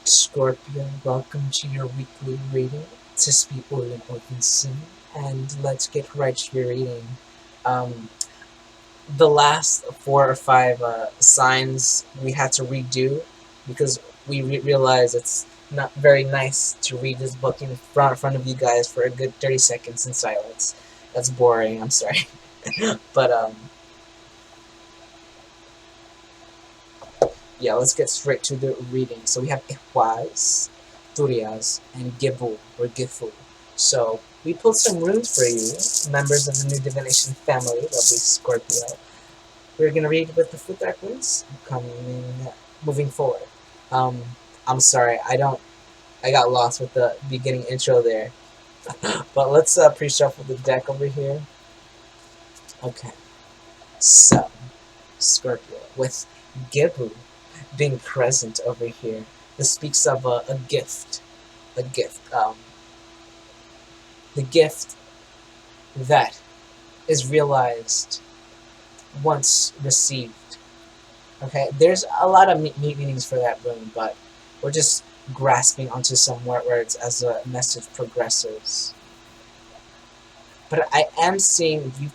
Scorpio, welcome to your weekly reading. This be Olin Odinson, and let's get right to your reading. Um, the last 4 or 5 signs we had to redo because we realized it's not very nice to read this book in front of you guys for a good 30 seconds in silence. That's boring, I'm sorry. but yeah, let's get straight to the reading. So we have Ihwaz, Turias, and Gibu, or Gifu. So we pulled some runes for you, members of the new divination family, lovely Scorpio. We're gonna read with the foot runes moving forward. Um, I'm sorry, I got lost with the beginning intro there. But let's pre-shuffle the deck over here. Okay, so Scorpio with Gibu being present over here. This speaks of a gift. A gift. The gift that is realized once received. Okay, there's a lot of meanings for that rune, but we're just grasping onto some words as the message progresses. But I am seeing you've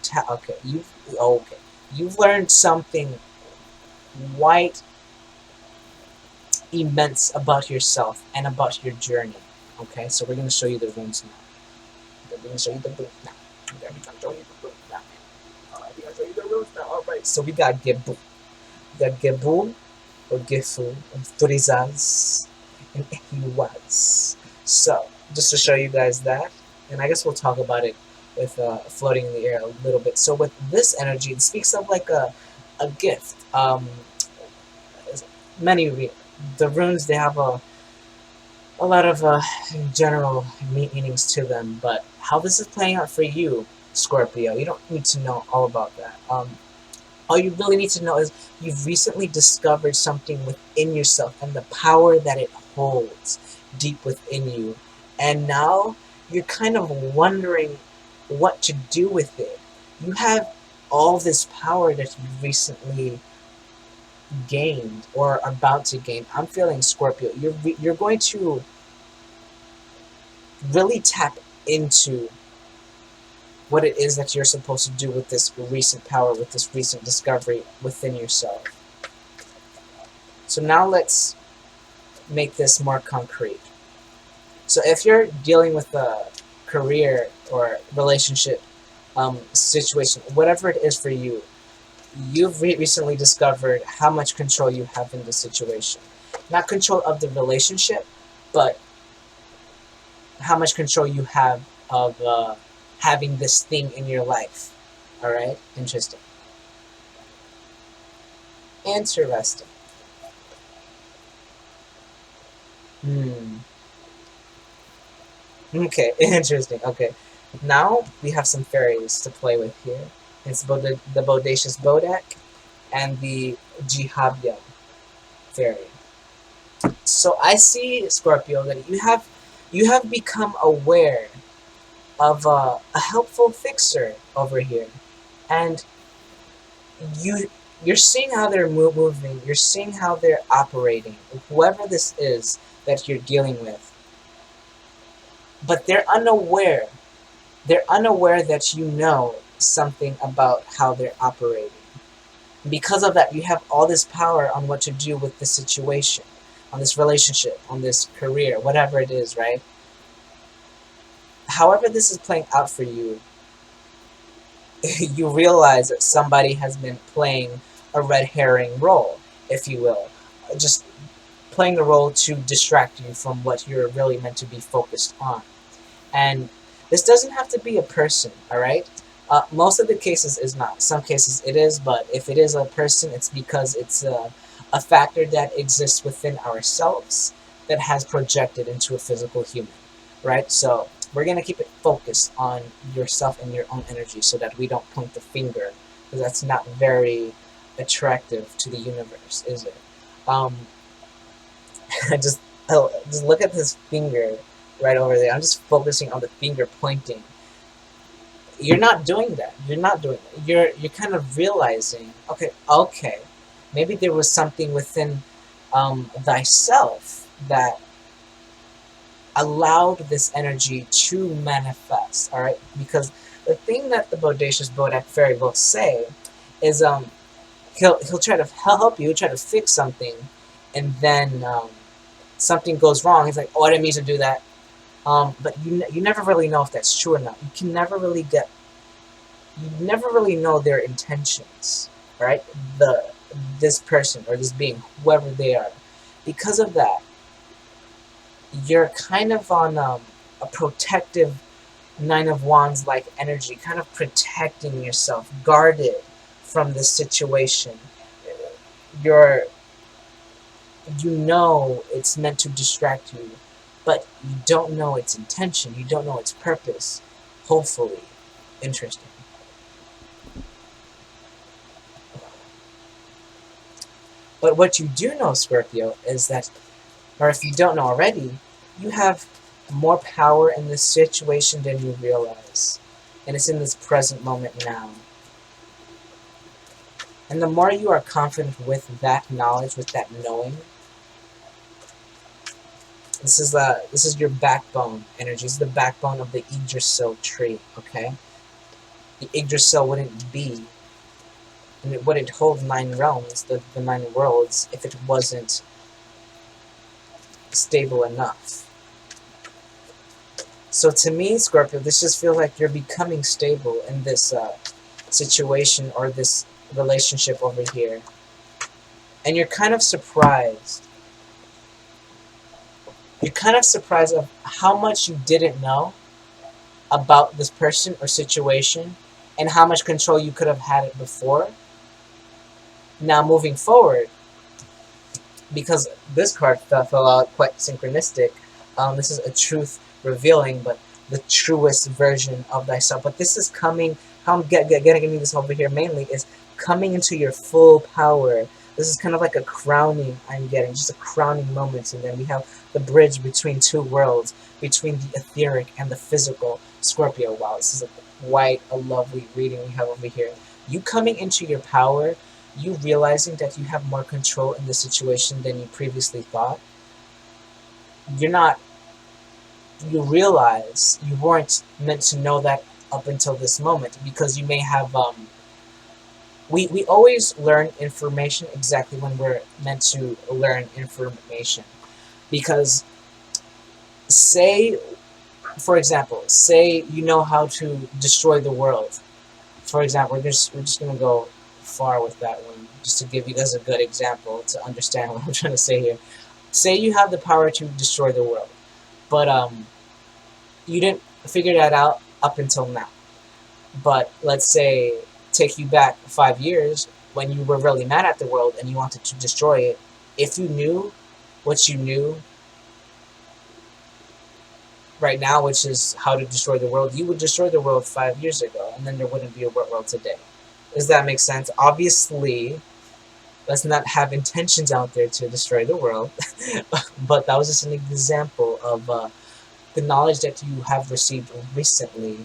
learned something quite immense about yourself and about your journey. Okay, so we're gonna show you the runes now. We're gonna show you the runes now. We're gonna show you the runes now. Alright, we're gonna show you the runes now. Alright, so we got Gebu. We got Gebu, or Gifu, Turizaz, and Ehiwaz. So, just to show you guys that, and I guess we'll talk about it with floating in the air a little bit. So with this energy, it speaks of like a gift. Many the runes, they have a lot of general meanings to them, but how this is playing out for you, Scorpio, you don't need to know all about that. All you really need to know is you've recently discovered something within yourself and the power that it holds deep within you, and now you're kind of wondering what to do with it. You have all this power that you recently gained or are about to gain. I'm feeling, Scorpio, you're going to really tap into what it is that you're supposed to do with this recent power, with this recent discovery within yourself. So now let's make this more concrete. So if you're dealing with a career or relationship situation, whatever it is for you, you've recently discovered how much control you have in the situation. Not control of the relationship, but how much control you have of having this thing in your life. Alright? Interesting. Interesting. Okay, interesting. Okay. Now we have some fairies to play with here. It's the Bodacious Bodak and the Jihabya fairy. So I see, Scorpio, that you have become aware of a helpful fixer over here, and you're seeing how they're moving. You're seeing how they're operating. Whoever this is that you're dealing with, but they're unaware. They're unaware that you know something about how they're operating. Because of that, you have all this power on what to do with the situation, on this relationship, on this career, whatever it is, right? However this is playing out for you, you realize that somebody has been playing a red herring role, if you will. Just playing a role to distract you from what you're really meant to be focused on. And this doesn't have to be a person, alright? Most of the cases is not. Some cases it is, but if it is a person, it's because it's a factor that exists within ourselves that has projected into a physical human, right? So we're going to keep it focused on yourself and your own energy so that we don't point the finger, because that's not very attractive to the universe, is it? Um, just, just look at this finger right over there. I'm just focusing on the finger pointing. You're not doing that. You're not doing that. You're kind of realizing, okay, maybe there was something within thyself that allowed this energy to manifest. All right, because the thing that the bodacious Bodak fairy will say is he'll try to help you, try to fix something, and then something goes wrong. He's like, oh, I didn't mean to do that. But you never really know if that's true or not. You never really know their intentions, right? This person or this being, whoever they are. Because of that, you're kind of on a protective Nine of Wands like energy, kind of protecting yourself, guarded from this situation. You're you know it's meant to distract you, but you don't know its intention, you don't know its purpose. Hopefully, interesting. But what you do know, Scorpio, is that, or if you don't know already, you have more power in this situation than you realize. And it's in this present moment now. And the more you are confident with that knowledge, with that knowing, this is your backbone energy. This is the backbone of the Yggdrasil tree, okay? The Yggdrasil wouldn't be, and it wouldn't hold 9 realms, the 9 worlds, if it wasn't stable enough. So to me, Scorpio, this just feels like you're becoming stable in this situation or this relationship over here. And you're kind of surprised. You're kind of surprised of how much you didn't know about this person or situation and how much control you could have had it before. Now moving forward, because this card fell out quite synchronistic, this is a truth revealing, but the truest version of thyself. But this is coming, how I'm getting this over here mainly, is coming into your full power. This is kind of like a crowning I'm getting, just a crowning moment, and then we have the bridge between 2 worlds, between the etheric and the physical. Scorpio, wow, this is quite a lovely reading we have over here. You coming into your power, you realizing that you have more control in the situation than you previously thought. You realize you weren't meant to know that up until this moment, because you may have we always learn information exactly when we're meant to learn information. Because say, for example, say you know how to destroy the world. For example, we're just gonna go far with that one, just to give you guys a good example to understand what I'm trying to say here. Say you have the power to destroy the world, but you didn't figure that out up until now. But let's say take you back 5 years when you were really mad at the world and you wanted to destroy it. If you knew what you knew right now, which is how to destroy the world, you would destroy the world 5 years ago, and then there wouldn't be a world today. Does that make sense? Obviously, let's not have intentions out there to destroy the world, but that was just an example of the knowledge that you have received recently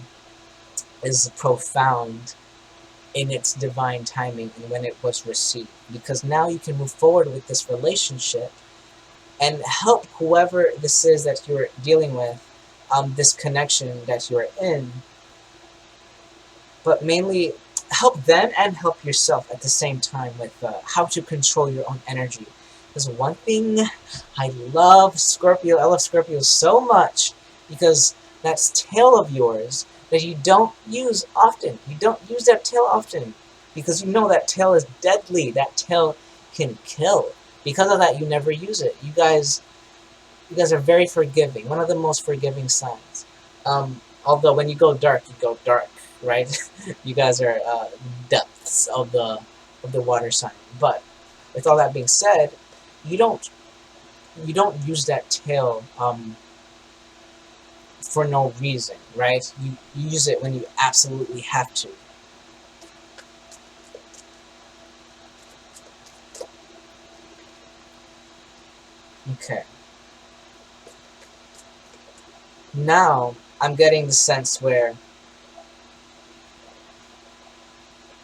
is profound in its divine timing and when it was received. Because now you can move forward with this relationship and help whoever this is that you're dealing with, this connection that you're in, but mainly help them and help yourself at the same time with how to control your own energy. Because one thing I love Scorpio so much, because that tail of yours that you don't use often. You don't use that tail often because you know that tail is deadly. That tail can kill. Because of that, you never use it. You guys are very forgiving. One of the most forgiving signs. Although when you go dark, right? You guys are depths of the water sign. But with all that being said, you don't use that tail for no reason, right? You use it when you absolutely have to. Okay. Now I'm getting the sense where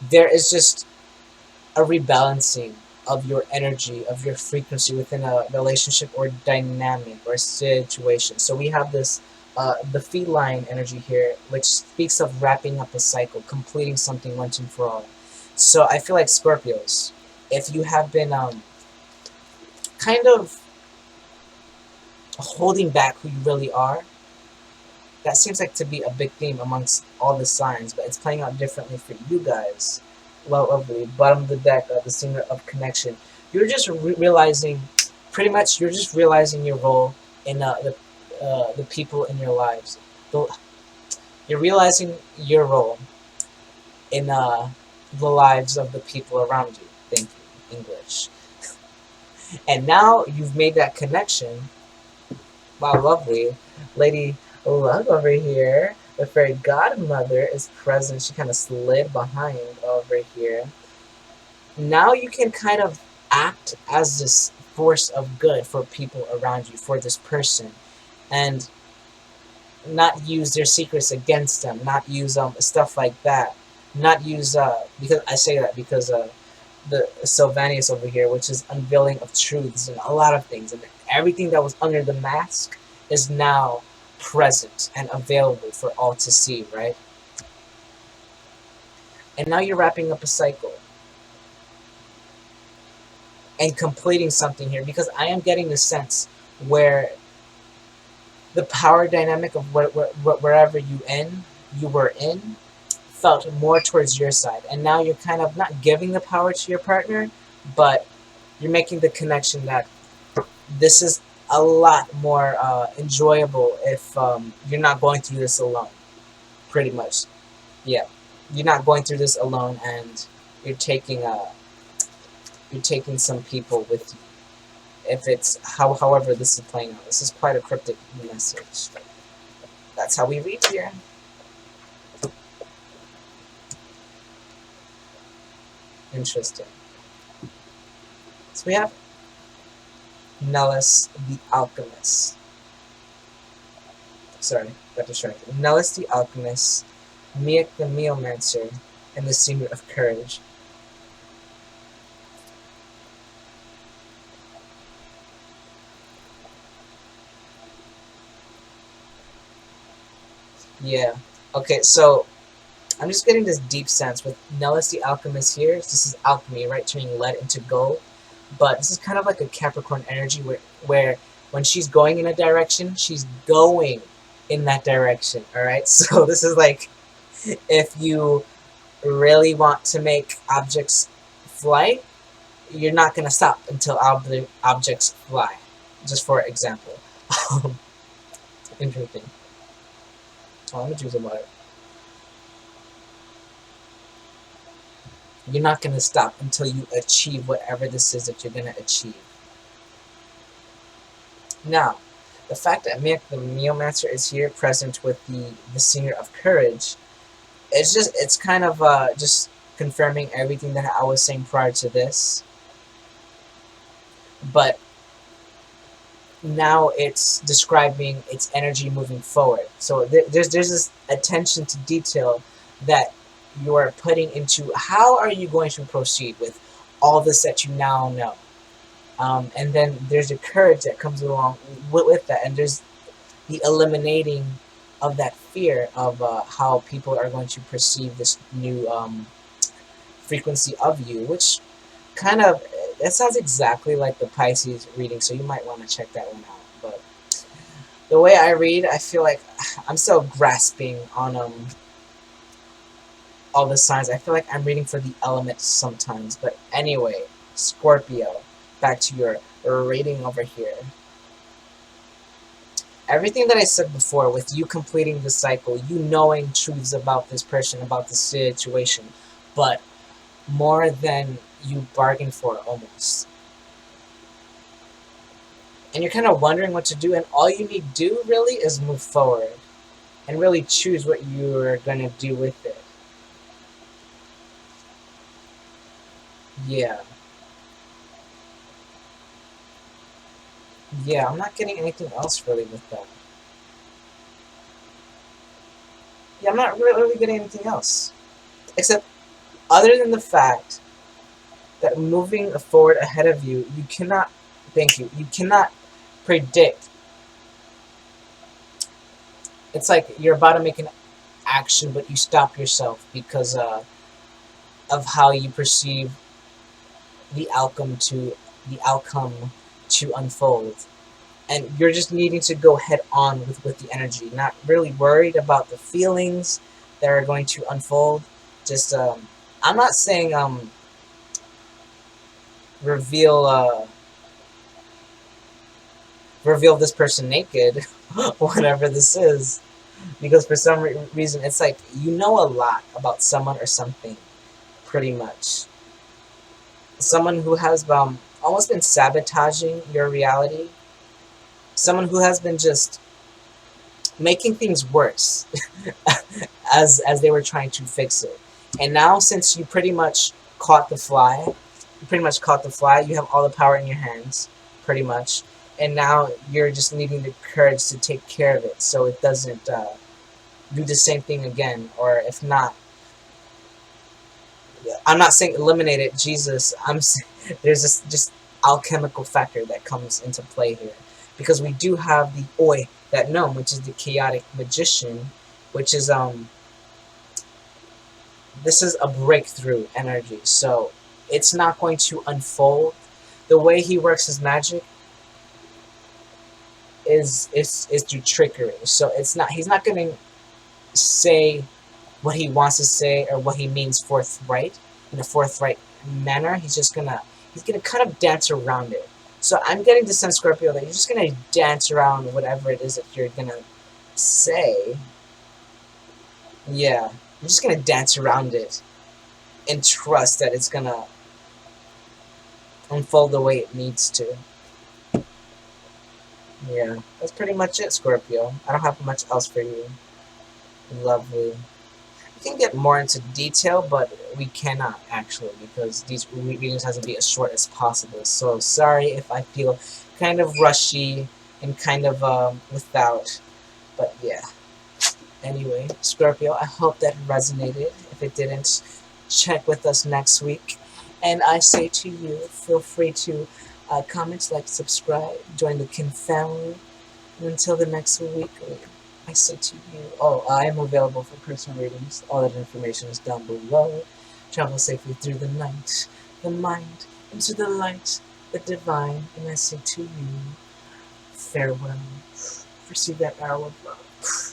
there is just a rebalancing of your energy, of your frequency within a relationship or dynamic or situation. So we have this, the feline energy here, which speaks of wrapping up a cycle, completing something once and for all. So I feel like Scorpios, if you have been kind of holding back who you really are, that seems like to be a big theme amongst all the signs, but it's playing out differently for you guys. Well, lovely. Bottom of the deck, the singer of connection. You're just realizing, pretty much, you're just realizing your role in the people in your lives. You're realizing your role in the lives of the people around you. Thank you, English. And now you've made that connection. Wow, lovely. Lady Love over here. The fairy godmother is present. She kind of slid behind over here. Now you can kind of act as this force of good for people around you, for this person, and not use their secrets against them, not use stuff like that, not use because I say that because the Sylvanius over here, which is unveiling of truths and a lot of things, and everything that was under the mask is now present and available for all to see, right? And now you're wrapping up a cycle and completing something here, because I am getting the sense where the power dynamic of wherever you were in felt more towards your side, and now you're kind of not giving the power to your partner, but you're making the connection that this is a lot more enjoyable if you're not going through this alone. Pretty much, yeah. You're not going through this alone, and you're taking some people with you. If it's however this is playing out, this is quite a cryptic message. That's how we read here. Interesting. So we have Nellis the Alchemist. Sorry, got distracted. Nellis the Alchemist, Miak the Neomancer, and the Singer of Courage. Yeah. Okay, so I'm just getting this deep sense with Nellis the Alchemist here. This is alchemy, right? Turning lead into gold. But this is kind of like a Capricorn energy where when she's going in a direction, she's going in that direction, alright? So this is like if you really want to make objects fly, you're not going to stop until objects fly. Just for example. Interesting. Oh, let me choose a water. You're not going to stop until you achieve whatever this is that you're going to achieve. Now, the fact that Miak the Neomancer is here present with the Singer of Courage, it's kind of just confirming everything that I was saying prior to this. But now it's describing its energy moving forward. So there's this attention to detail that you're putting into how are you going to proceed with all this that you now know. And then there's the courage that comes along with that, and there's the eliminating of that fear of how people are going to perceive this new frequency of you, which kind of, that sounds exactly like the Pisces reading, so you might want to check that one out. But the way I read, I feel like I'm still grasping on all the signs. I feel like I'm reading for the elements sometimes. But anyway, Scorpio, back to your reading over here. Everything that I said before, with you completing the cycle, you knowing truths about this person, about the situation, but more than you bargained for, almost. And you're kind of wondering what to do, and all you need to do, really, is move forward. And really choose what you're going to do with it. Yeah. Yeah, I'm not getting anything else really with that. Yeah, I'm not really getting anything else. Except, other than the fact that moving forward ahead of you, you cannot, thank you, you cannot predict. It's like you're about to make an action, but you stop yourself because of how you perceive the outcome to unfold. And you're just needing to go head on with the energy, not really worried about the feelings that are going to unfold. Just I'm not saying reveal reveal this person naked, whatever this is, because for some reason it's like you know a lot about someone or something, pretty much. Someone who has almost been sabotaging your reality. Someone who has been just making things worse as they were trying to fix it. And now, since you pretty much caught the fly, you have all the power in your hands, pretty much. And now you're just needing the courage to take care of it so it doesn't do the same thing again. Or if not, I'm not saying eliminate it, Jesus. There's this just alchemical factor that comes into play here. Because we do have the Oi, that gnome, which is the chaotic magician, which is this is a breakthrough energy, so it's not going to unfold. The way he works his magic is through trickery. So he's not going to say what he wants to say or what he means forthright in a forthright manner. He's gonna kind of dance around it. So I'm getting the sense, Scorpio, that you're just gonna dance around whatever it is that you're gonna say. Yeah, you're just gonna dance around it and trust that it's gonna unfold the way it needs to. Yeah, that's pretty much it, Scorpio. I don't have much else for you. Lovely. We can get more into detail, but we cannot actually because these readings has to be as short as possible. So sorry if I feel kind of rushy and kind of without, but yeah. Anyway, Scorpio, I hope that resonated. If it didn't, check with us next week. And I say to you, feel free to comment, like, subscribe, join the Kin family. And until the next week, I say to you, I am available for personal readings. All that information is down below. Travel safely through the night, the mind, into the light, the divine. And I say to you, farewell. Receive that arrow of love.